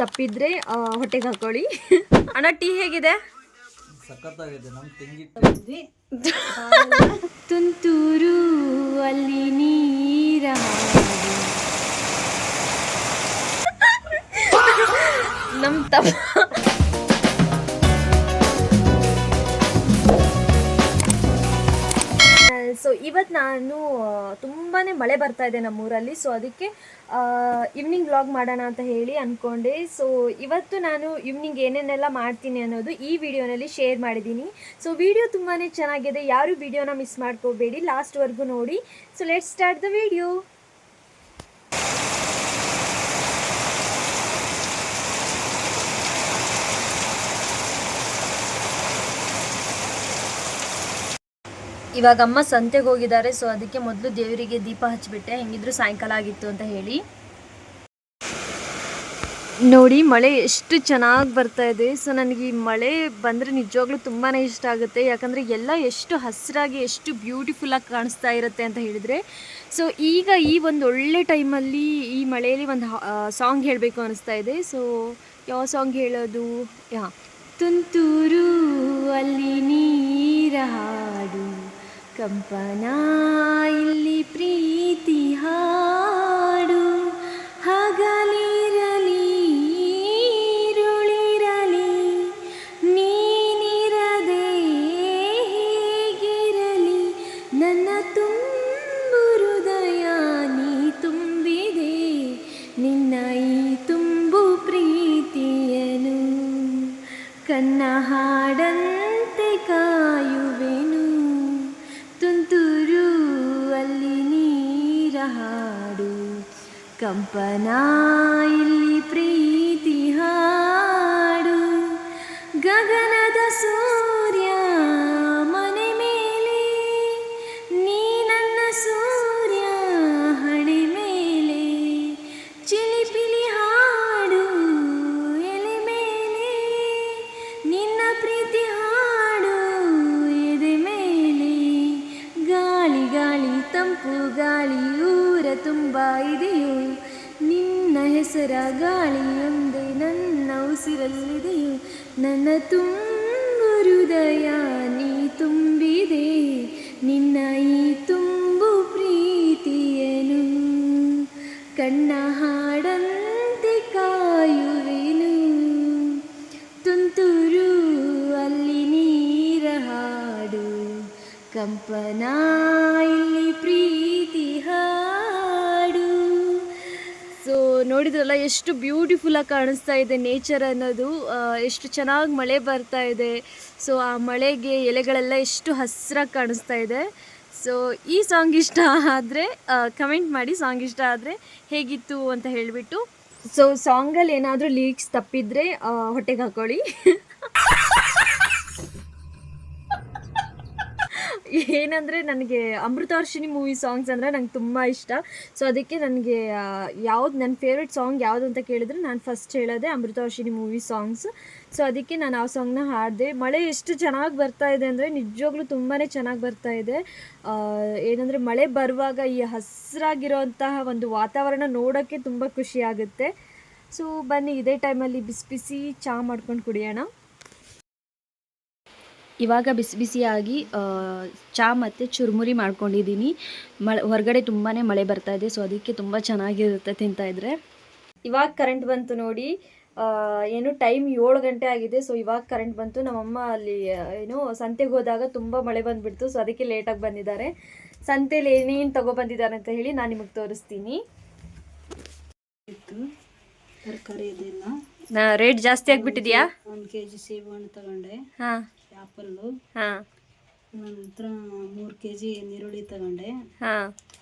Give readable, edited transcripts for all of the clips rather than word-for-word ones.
ತಪ್ಪಿದ್ರೆ ಹೊಟ್ಟೆಗೆ ಹಾಕೊಳ್ಳಿ. ಅಣ್ಣ ಟೀ ಹೇಗಿದೆ? ಸಖತ್ತಾಗಿದೆ. ನಮ್ಮ ತಂಗಿ ತುಂತೂರು ಅಲ್ಲಿ ನೀರ ನಮ್ಮ ತಮ್ಮ. ಸೊ ಇವತ್ತು ನಾನು ತುಂಬಾ ಮಳೆ ಬರ್ತಾ ಇದೆ ನಮ್ಮೂರಲ್ಲಿ. ಸೊ ಅದಕ್ಕೆ ಈವ್ನಿಂಗ್ ವ್ಲಾಗ್ ಮಾಡೋಣ ಅಂತ ಹೇಳಿ ಅಂದ್ಕೊಂಡೆ. ಸೊ ಇವತ್ತು ನಾನು ಈವ್ನಿಂಗ್ ಏನೇನೆಲ್ಲ ಮಾಡ್ತೀನಿ ಅನ್ನೋದು ಈ ವಿಡಿಯೋನಲ್ಲಿ ಶೇರ್ ಮಾಡಿದ್ದೀನಿ. ಸೊ ವಿಡಿಯೋ ತುಂಬಾ ಚೆನ್ನಾಗಿದೆ, ಯಾರು ವಿಡಿಯೋನ ಮಿಸ್ ಮಾಡ್ಕೋಬೇಡಿ, ಲಾಸ್ಟ್ವರೆಗೂ ನೋಡಿ. So let's start the video. ಇವಾಗ ಅಮ್ಮ ಸಂತೆಗೆ ಹೋಗಿದ್ದಾರೆ. ಸೊ ಅದಕ್ಕೆ ಮೊದಲು ದೇವರಿಗೆ ದೀಪ ಹಚ್ಚಿಬಿಟ್ಟೆ, ಹೆಂಗಿದ್ರು ಸಾಯಂಕಾಲ ಆಗಿತ್ತು ಅಂತ ಹೇಳಿ. ನೋಡಿ ಮಳೆ ಎಷ್ಟು ಚೆನ್ನಾಗಿ ಬರ್ತಾ ಇದೆ. ಸೊ ನನಗೆ ಈ ಮಳೆ ಬಂದರೆ ನಿಜವಾಗ್ಲೂ ತುಂಬಾ ಇಷ್ಟ ಆಗುತ್ತೆ. ಯಾಕಂದರೆ ಎಲ್ಲ ಎಷ್ಟು ಹಸಿರಾಗಿ ಎಷ್ಟು ಬ್ಯೂಟಿಫುಲ್ಲಾಗಿ ಕಾಣಿಸ್ತಾ ಇರುತ್ತೆ ಅಂತ ಹೇಳಿದರೆ. ಸೊ ಈಗ ಈ ಒಂದು ಒಳ್ಳೆ ಟೈಮಲ್ಲಿ ಈ ಮಳೆಯಲ್ಲಿ ಒಂದು ಸಾಂಗ್ ಹೇಳಬೇಕು ಅನ್ನಿಸ್ತಾ ಇದೆ. ಸೊ ಯಾವ ಸಾಂಗ್ ಹೇಳೋದು? ತುಂತೂರು ಅಲ್ಲಿ ನೀರ ಹಾಡು, ಕಂಪನ ಇಲ್ಲಿ ಪ್ರೀತಿ ಹಾಡು, ಹಗಲಿರಲಿ ಇರುಳಿರಲಿ ನೀನಿರದೆ ಹೇಗಿರಲಿ, ನನ್ನ ತುಂಬು ಹೃದಯ ನೀ ತುಂಬಿದೆ, ನಿನ್ನ ಈ ತುಂಬು ಪ್ರೀತಿಯನು ಕನ್ನ ಹಾಡಂತೆ ಕಾಯುವೆನು, ತುಂತುರು ಅಲ್ಲಿ ನೀರ ಹಾಡು, ಕಂಪನ ಇಲ್ಲಿ ಪ್ರೀತಿ ಹಾಡು, ಗಗನದ ಸೂರ್ಯ ಮನೆ ಮೇಲೆ, ನೀ ನನ್ನ ಸೂರ್ಯ ಹಣೆ ಮೇಲೆ, ಚಿಲಿಪಿಲಿ ಹಾಡು ಎಲೆ ಮೇಲೆ, ನಿನ್ನ ಪ್ರೀತಿ ಹಾಡು ಎದೆ ಮೇಲೆ, ಗಾಳಿ ಗಾಳಿ ತಂಪು ಗಾಳಿ ಊರ ತುಂಬ ಇದೆಯೋ, ನಿನ್ನ ಹೆಸರ ಗಾಳಿಯೊಂದೇ ನನ್ನ ಉಸಿರಲ್ಲಿದೆಯೋ, ನನ್ನ ತುಂಬು ಹೃದಯ ನೀ ತುಂಬಿದೆ, ನಿನ್ನ ಈ ತುಂಬು ಪ್ರೀತಿಯನು ಕಣ್ಣ ಹಾಡಂತೆ ಕಾಯುವೆನು, ತುಂತುರು ಅಲ್ಲಿ ನೀರ ಹಾಡು, ಕಂಪನ ಇಲ್ಲಿ ಪ್ರೀತಿ ಹಾಡು. ಸೊ ನೋಡಿದ್ರಲ್ಲ ಎಷ್ಟು ಬ್ಯೂಟಿಫುಲ್ಲಾಗಿ ಕಾಣಿಸ್ತಾ ಇದೆ ನೇಚರ್ ಅನ್ನೋದು, ಎಷ್ಟು ಚೆನ್ನಾಗಿ ಮಳೆ ಬರ್ತಾ ಇದೆ. ಸೊ ಆ ಮಳೆಗೆ ಎಲೆಗಳೆಲ್ಲ ಎಷ್ಟು ಹಸಿರಾಗಿ ಕಾಣಿಸ್ತಾ ಇದೆ. ಸೊ ಈ ಸಾಂಗ್ ಇಷ್ಟ ಆದರೆ ಕಮೆಂಟ್ ಮಾಡಿ, ಸಾಂಗ್ ಇಷ್ಟ ಆದರೆ ಹೇಗಿತ್ತು ಅಂತ ಹೇಳಿಬಿಟ್ಟು. ಸೊ ಸಾಂಗಲ್ಲಿ ಏನಾದರೂ ಲಿರಿಕ್ಸ್ ತಪ್ಪಿದರೆ ಹೊಟ್ಟೆಗೆ ಹಾಕೊಳ್ಳಿ. ಏನಂದರೆ ನನಗೆ ಅಮೃತವರ್ಷಿಣಿ ಮೂವಿ ಸಾಂಗ್ಸ್ ಅಂದರೆ ನಂಗೆ ತುಂಬ ಇಷ್ಟ. ಸೊ ಅದಕ್ಕೆ ನನಗೆ ಯಾವ್ದು ನನ್ನ ಫೇವ್ರೆಟ್ ಸಾಂಗ್ ಯಾವುದು ಅಂತ ಕೇಳಿದ್ರೆ ನಾನು ಫಸ್ಟ್ ಹೇಳೋದೆ ಅಮೃತವರ್ಷಿಣಿ ಮೂವಿ ಸಾಂಗ್ಸ್. ಸೊ ಅದಕ್ಕೆ ನಾನು ಆ ಸಾಂಗ್ನ ಹಾಡಿದೆ. ಮಳೆ ಎಷ್ಟು ಚೆನ್ನಾಗಿ ಬರ್ತಾ ಇದೆ ಅಂದರೆ ನಿಜವಾಗ್ಲೂ ತುಂಬಾ ಚೆನ್ನಾಗಿ ಬರ್ತಾ ಇದೆ. ಏನಂದರೆ ಮಳೆ ಬರುವಾಗ ಈ ಹಸಿರಾಗಿರೋಂತಹ ಒಂದು ವಾತಾವರಣ ನೋಡೋಕ್ಕೆ ತುಂಬ ಖುಷಿ ಆಗುತ್ತೆ. ಸೊ ಬನ್ನಿ ಇದೇ ಟೈಮಲ್ಲಿ ಬಿಸಿ ಬಿಸಿ ಚಹಾ ಮಾಡ್ಕೊಂಡು ಕುಡಿಯೋಣ. ಇವಾಗ ಬಿಸಿ ಬಿಸಿಯಾಗಿ ಚಹಾ ಮತ್ತು ಚುರುಮುರಿ ಮಾಡ್ಕೊಂಡಿದ್ದೀನಿ. ಹೊರಗಡೆ ತುಂಬಾ ಮಳೆ ಬರ್ತಾ ಇದೆ. ಸೊ ಅದಕ್ಕೆ ತುಂಬ ಚೆನ್ನಾಗಿರುತ್ತೆ ತಿಂತಾಯಿದ್ರೆ. ಇವಾಗ ಕರೆಂಟ್ ಬಂತು ನೋಡಿ. ಏನು ಟೈಮ್ 7 ಗಂಟೆ ಆಗಿದೆ. ಸೊ ಇವಾಗ ಕರೆಂಟ್ ಬಂತು. ನಮ್ಮಮ್ಮ ಅಲ್ಲಿ ಏನು ಸಂತೆಗೆ ಹೋದಾಗ ತುಂಬ ಮಳೆ ಬಂದುಬಿಡ್ತು. ಸೊ ಅದಕ್ಕೆ ಲೇಟಾಗಿ ಬಂದಿದ್ದಾರೆ. ಸಂತೆಯಲ್ಲಿ ಏನೇನು ತೊಗೊಬಂದಿದ್ದಾರೆ ಅಂತ ಹೇಳಿ ನಾನು ನಿಮಗೆ ತೋರಿಸ್ತೀನಿ. ತರಕಾರಿ ಇದೆಲ್ಲ ರೇಟ್ ಜಾಸ್ತಿ ಆಗಿಬಿಟ್ಟಿದೆಯಾ? 1 kg ಸೇಬು ಹಣ್ಣು ತಗೊಂಡೆ. ಹಾಂ. ಆ್ಯಪಲ್ಲು. ಹಾಂ. ನಂತರ 3 kg ನೀರುಳ್ಳಿ ತಗೊಂಡೆ. ಹಾಂ.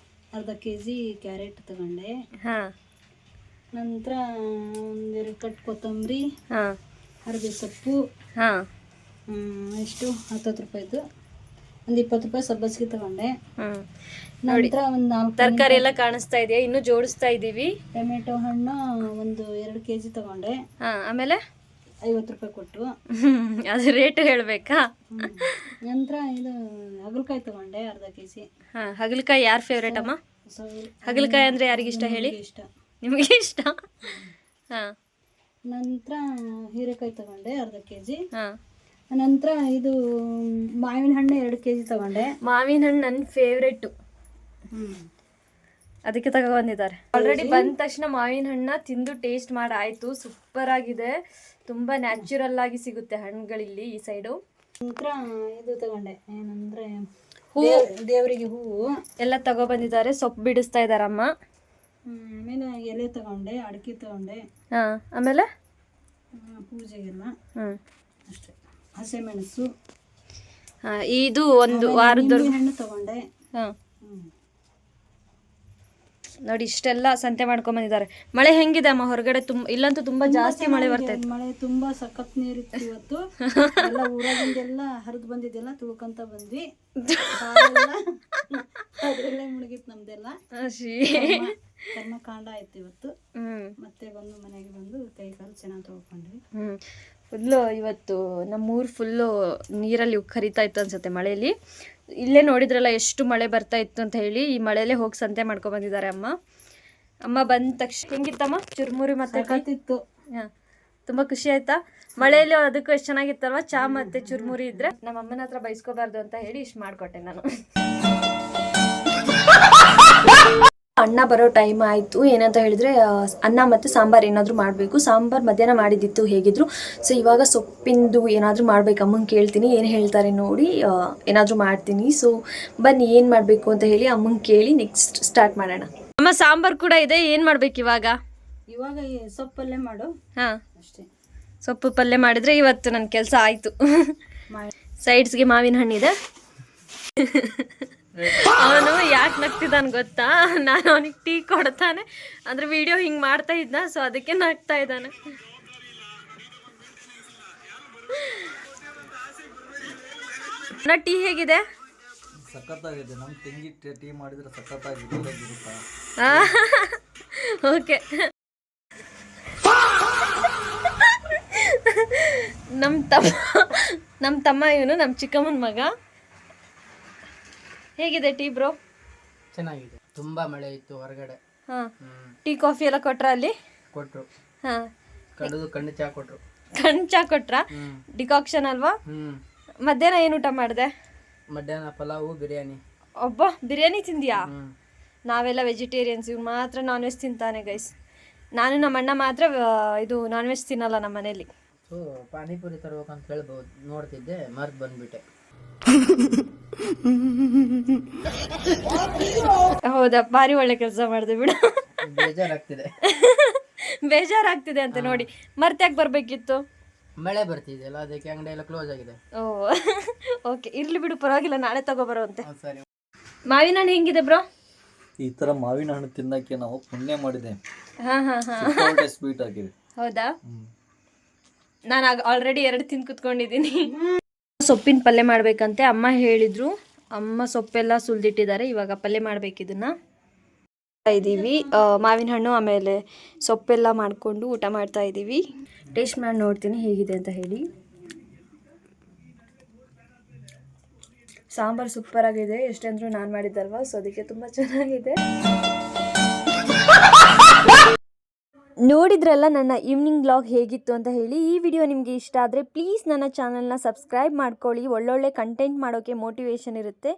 ಅರ್ಧ kg ಕ್ಯಾರೆಟ್ ತಗೊಂಡೆ. ಹಾಂ. ನಂತರ 1-2 ಕಟ್ ಕೊತ್ತಂಬರಿ. ಹಾಂ. ಹರಿವೆ ಸೊಪ್ಪು. ಹಾಂ. ಎಷ್ಟು 10 ರೂಪಾಯಿದು. ಒಂದು 20 ರೂಪಾಯಿ ಸಬ್ಬಸಿಗೆ ತಗೊಂಡೆ. ನಂತರ ಒಂದು 4 ತರಕಾರಿ ಎಲ್ಲ ಕಾಣಿಸ್ತಾ ಇದೆಯಾ? ಇನ್ನೂ ಜೋಡಿಸ್ತಾ ಇದ್ದೀವಿ. ಟೊಮೆಟೊ ಹಣ್ಣು ಒಂದು 2 kg ತಗೊಂಡೆ. ಹಾಂ. ಆಮೇಲೆ 50 ರೂಪಾಯಿ ಕೊಟ್ಟು. ಅದು ರೇಟ್ ಹೇಳಬೇಕಾ? ನಂತರ ಇದು ಹಾಗಲಕಾಯಿ ತಗೊಂಡೆ ಅರ್ಧ kg. ಹಾಂ. ಹಾಗಲಕಾಯಿ ಯಾರು ಫೇವ್ರೇಟ್ ಅಮ್ಮ? ಹಾಗಲಕಾಯಿ ಅಂದರೆ ಯಾರಿಗಿಷ್ಟ ಹೇಳಿ? ಇಷ್ಟ. ನಿಮಗೆ ಇಷ್ಟ? ಹಾಂ. ನಂತರ ಹೀರೆಕಾಯಿ ತಗೊಂಡೆ ಅರ್ಧ ಕೆಜಿ. ಹಾಂ, ನಂತರ ಇದು ಮಾವಿನ ಹಣ್ಣು 2 ಕೆಜಿ ತಗೊಂಡೆ. ಮಾವಿನ ಹಣ್ಣು ನನ್ನ ಫೇವ್ರೇಟು, ಅದಕ್ಕೆ ತಗೊಬಂದಿದ್ದಾರೆ. ಆಲ್ರೆಡಿ ಬಂದ ತಕ್ಷಣ ಮಾವಿನ ಹಣ್ಣನ್ನ ತಿಂದು ಟೇಸ್ಟ್ ಮಾಡಿ ಆಯಿತು. ಸೂಪರ್ ಆಗಿದೆ, ತುಂಬ ನ್ಯಾಚುರಲ್ ಆಗಿ ಸಿಗುತ್ತೆ ಹಣ್ಣುಗಳಿಲ್ಲಿ ಈ ಸೈಡು. ನಂತರ ಇದು ತಗೊಂಡೆ, ಏನಂದರೆ ಹೂವು, ದೇವರಿಗೆ ಹೂವು ಎಲ್ಲ ತಗೊಬಂದಿದ್ದಾರೆ. ಸೊಪ್ಪು ಬಿಡಿಸ್ತಾ ಇದ್ದಾರಮ್ಮ. ಆಮೇಲೆ ಎಲೆ ತಗೊಂಡೆ, ಅಡಿಕೆ ತಗೊಂಡೆ. ಹಾಂ, ಆಮೇಲೆ ಪೂಜೆಗೆಲ್ಲ ಹ್ಞೂ ಅಷ್ಟೇ. ಹಸಿಮೆಣಸು, ಹಾಂ, ಇದು ಒಂದು ವಾರದವರೆಗೂ. ಹಣ್ಣು ತಗೊಂಡೆ. ಹಾಂ, ನೋಡಿ ಇಷ್ಟೆಲ್ಲ ಸಂತೆ ಮಾಡ್ಕೊಂಬಂದಿದ್ದಾರೆ. ಮಳೆ ಹೆಂಗಿದೆ ಅಮ್ಮ ಹೊರಗಡೆ? ಇಲ್ಲಂತೂ ತುಂಬಾ ಜಾಸ್ತಿ ಮಳೆ ಬರ್ತೈತೆ. ಮಳೆ ತುಂಬಾ ಸಖತ್ ನೀರಿತ್ತು ಇವತ್ತು. ಎಲ್ಲ ಊರಾಗಿಂದೆಲ್ಲ ಹರಿದು ಬಂದಿದ್ದೆಲ್ಲ ತುಳ್ಕೊಂತ ಬಂದ್ವಿ. ಅದ್ರಲ್ಲೇ ಮುಳುಗಿತ್ತು ನಮ್ದೆಲ್ಲ. ಕರ್ಮಕಾಂಡ ಆಯ್ತು ಇವತ್ತು. ಮತ್ತೆ ಬಂದು ಮನೆಗೆ ಬಂದು ಕೈ ಕಾಲು ಚೆನ್ನಾಗಿ ತೊಳ್ಕೊಂಡ್ವಿ. ಫುಲ್ಲು ಇವತ್ತು ನಮ್ಮೂರು ಫುಲ್ಲು ನೀರಲ್ಲಿ ಕರಿತಾ ಇತ್ತು ಅನ್ಸುತ್ತೆ ಮಳೆಯಲ್ಲಿ. ಇಲ್ಲೇ ನೋಡಿದ್ರಲ್ಲ ಎಷ್ಟು ಮಳೆ ಬರ್ತಾ ಇತ್ತು ಅಂತ ಹೇಳಿ. ಈ ಮಳೆಯಲ್ಲೇ ಹೋಗಿ ಸಂತೆ ಮಾಡ್ಕೊ ಬಂದಿದ್ದಾರೆ ಅಮ್ಮ. ಅಮ್ಮ ಬಂದ ತಕ್ಷಣ ಹೆಂಗಿತ್ತಮ್ಮ? ಚುರುಮುರಿ ಮತ್ತೆ ಕತ್ತಿತ್ತು. ಹಾಂ, ತುಂಬ ಖುಷಿ ಆಯ್ತಾ? ಮಳೆಯಲ್ಲಿ ಅದಕ್ಕೂ ಎಷ್ಟು ಚೆನ್ನಾಗಿತ್ತಲ್ವ, ಚಾ ಮತ್ತೆ ಚುರುಮುರಿ ಇದ್ರೆ. ನಮ್ಮ ಅಮ್ಮನ ಹತ್ರ ಬೈಸ್ಕೋಬಾರ್ದು ಅಂತ ಹೇಳಿ ಇಷ್ಟು ಮಾಡಿಕೊಟ್ಟೆ ನಾನು. ಅಣ್ಣ ಬರೋ ಟೈಮ್ ಆಯಿತು. ಏನಂತ ಹೇಳಿದ್ರೆ ಅನ್ನ ಮತ್ತು ಸಾಂಬಾರು ಏನಾದರೂ ಮಾಡಬೇಕು. ಸಾಂಬಾರು ಮಧ್ಯಾಹ್ನ ಮಾಡಿದ್ದಿತ್ತು ಹೇಗಿದ್ರು. ಸೊ ಇವಾಗ ಸೊಪ್ಪಿಂದು ಏನಾದರೂ ಮಾಡ್ಬೇಕು. ಅಮ್ಮಂಗೆ ಕೇಳ್ತೀನಿ ಏನು ಹೇಳ್ತಾರೆ ನೋಡಿ, ಏನಾದರೂ ಮಾಡ್ತೀನಿ. ಸೊ ಬನ್ನಿ ಏನು ಮಾಡಬೇಕು ಅಂತ ಹೇಳಿ ಅಮ್ಮಂಗೆ ಕೇಳಿ ನೆಕ್ಸ್ಟ್ ಸ್ಟಾರ್ಟ್ ಮಾಡೋಣ. ಅಮ್ಮ ಸಾಂಬಾರು ಕೂಡ ಇದೆ, ಏನು ಮಾಡ್ಬೇಕು ಇವಾಗ? ಇವಾಗ ಸೊಪ್ಪಲ್ಲೇ ಮಾಡು. ಹಾಂ, ಅಷ್ಟೇ. ಸೊಪ್ಪು ಪಲ್ಯ ಮಾಡಿದರೆ ಇವತ್ತು ನನ್ನ ಕೆಲಸ ಆಯಿತು. ಸೈಡ್ಸ್ಗೆ ಮಾವಿನ ಹಣ್ಣಿದೆ. ಅವನು ಯಾಕೆ ನಗ್ತಿದ್ದಾನೆ ಗೊತ್ತಾ? ನಾನು ಅವನಿಗೆ ಟೀ ಕೊಡ್ತಾನೆ ಅಂದರೆ ವಿಡಿಯೋ ಹಿಂಗೆ ಮಾಡ್ತಾ ಇದ್ದ, ಸೊ ಅದಕ್ಕೆ ನಗ್ತಾ ಇದ್ದಾನೆ. ಟೀ ಹೇಗಿದೆ? ಸಖತ್ತಾಗಿದೆ. ನಮ್ಮ ತೆಂಗಿ ಟೀ ಮಾಡಿದ್ರೆ ಸಖತ್ತಾಗಿದೆ. ಓಕೆ. ನಮ್ಮ ತಮ್ಮ ಇವನು, ನಮ್ಮ ಚಿಕ್ಕಮ್ಮನ ಮಗ. ಹೇಗಿದೆ ಟೀ ಬ್ರೋ? ಚೆನ್ನಾಗಿದೆ. ತುಂಬಾ ಮಳೆ ಇತ್ತು ಹೊರಗಡೆ. ಹಾಂ, ಟೀ ಕಾಫಿ ಎಲ್ಲ ಕೊಟ್ರ ಅಲ್ಲಿ? ಕೊಟ್ರು. ಹಾಂ, ಕಣ್ಣು ಚಾ ಕೊಟ್ರು. ಕಣ್ಣು ಚಾ ಕೊಟ್ರಾ? ಡಿಕಾಕ್ಷನ್ ಅಲ್ವಾ? ಮಧ್ಯಾಹ್ನ ಏನು ಊಟ ಮಾಡಿದೆ? ಮಧ್ಯಾಹ್ನ ಪಲಾವು, ಬಿರಿಯಾನಿ. ಒಬ್ಬ ಬಿರಿಯಾನಿ ತಿಂದಿಯಾ? ನಾವೆಲ್ಲ ವೆಜಿಟೇರಿಯನ್ಸ್, ಇವ್ನು ಮಾತ್ರ ನಾನ್ ವೆಜ್ ತಿಂತಾನೆ ಗೈಸ್. ನಾನು ನಮ್ಮ ಅಣ್ಣ ಮಾತ್ರ ಇದು ನಾನ್ ವೆಜ್ ತಿನ್ನಲ್ಲ ನಮ್ಮ ಮನೇಲಿ. ಸೊ ಪಾನಿಪುರಿ ತರ್ಬೇಕಂತ ಹೇಳ್ಬೋದು, ನೋಡ್ತಿದ್ದೆ, ಮರ್ತು ಬಂದ್ಬಿಟ್ಟೆ. ಹೌದಾ? ಭಾರಿ ಒಳ್ಳೆ ಕೆಲಸ ಮಾಡಿದೆ ಬಿಡು. ಬೇಜಾರಾಗ್ತಿದೆ ಅಂತ ನೋಡಿ. ಮರ್ತ್ಯಾಕೆ ಬರ್ಬೇಕಿತ್ತು? ಮಳೆ ಬರ್ತಿದೆಯಲ್ಲ, ಅದಕ್ಕೆ ಅಂಗಡಿ ಎಲ್ಲ ಕ್ಲೋಸ್ ಆಗಿದೆ. ಓ ಓಕೆ, ಇರ್ಲಿ ಬಿಡು, ಪರವಾಗಿಲ್ಲ, ನಾಳೆ ತಗೋಬರೋಂತೆ. ಸರಿ. ಮಾವಿನ ಹಣ್ಣು ಹೆಂಗಿದೆ ಬ್ರೋ? ಈ ತರ ಮಾವಿನ ಹಣ್ಣು ತಿನ್ನಕ್ಕೆ ನಾವು ಪುಣ್ಯ ಮಾಡಿದೆ. ಹಾಂ ಹಾಂ ಹಾಂ, ಸ್ವೀಟ್ ಆಗಿದೆ. ಹೌದಾ? ನಾನು ಆಲ್ರೆಡಿ 2 ತಿಂದು ಕುತ್ಕೊಂಡಿದ್ದೀನಿ. ಸೊಪ್ಪಿನ ಪಲ್ಯ ಮಾಡ್ಬೇಕಂತೆ ಅಮ್ಮ ಹೇಳಿದ್ರು. ಅಮ್ಮ ಸೊಪ್ಪೆಲ್ಲ ಸುಲಿದಿಟ್ಟಿದ್ದಾರೆ. ಇವಾಗ ಪಲ್ಯ ಮಾಡ್ಬೇಕಿದನ್ನ ಇದ್ದೀವಿ. ಮಾವಿನ ಹಣ್ಣು ಆಮೇಲೆ ಸೊಪ್ಪೆಲ್ಲ ಮಾಡಿಕೊಂಡು ಊಟ ಮಾಡ್ತಾ ಇದ್ದೀವಿ. ಟೇಸ್ಟ್ ಮಾಡಿ ನೋಡ್ತೀನಿ ಹೇಗಿದೆ ಅಂತ ಹೇಳಿ. ಸಾಂಬಾರು ಸೂಪರ್ ಆಗಿದೆ. ಎಷ್ಟಂದ್ರೂ ನಾನು ಮಾಡಿದ್ದಲ್ವಾ, ಸೊ ಅದಕ್ಕೆ ತುಂಬ ಚೆನ್ನಾಗಿದೆ. ನೋಡಿದ್ರಲ್ಲ ನನ್ನ ಈವ್ನಿಂಗ್ ಬ್ಲಾಗ್ ಹೇಗಿತ್ತು ಅಂತ ಹೇಳಿ. ಈ ವಿಡಿಯೋ ನಿಮಗೆ ಇಷ್ಟ ಆದರೆ ಪ್ಲೀಸ್ ನನ್ನ ಚಾನಲ್ನ ಸಬ್ಸ್ಕ್ರೈಬ್ ಮಾಡ್ಕೊಳ್ಳಿ. ಒಳ್ಳೊಳ್ಳೆ ಕಂಟೆಂಟ್ ಮಾಡೋಕ್ಕೆ ಮೋಟಿವೇಶನ್ ಇರುತ್ತೆ.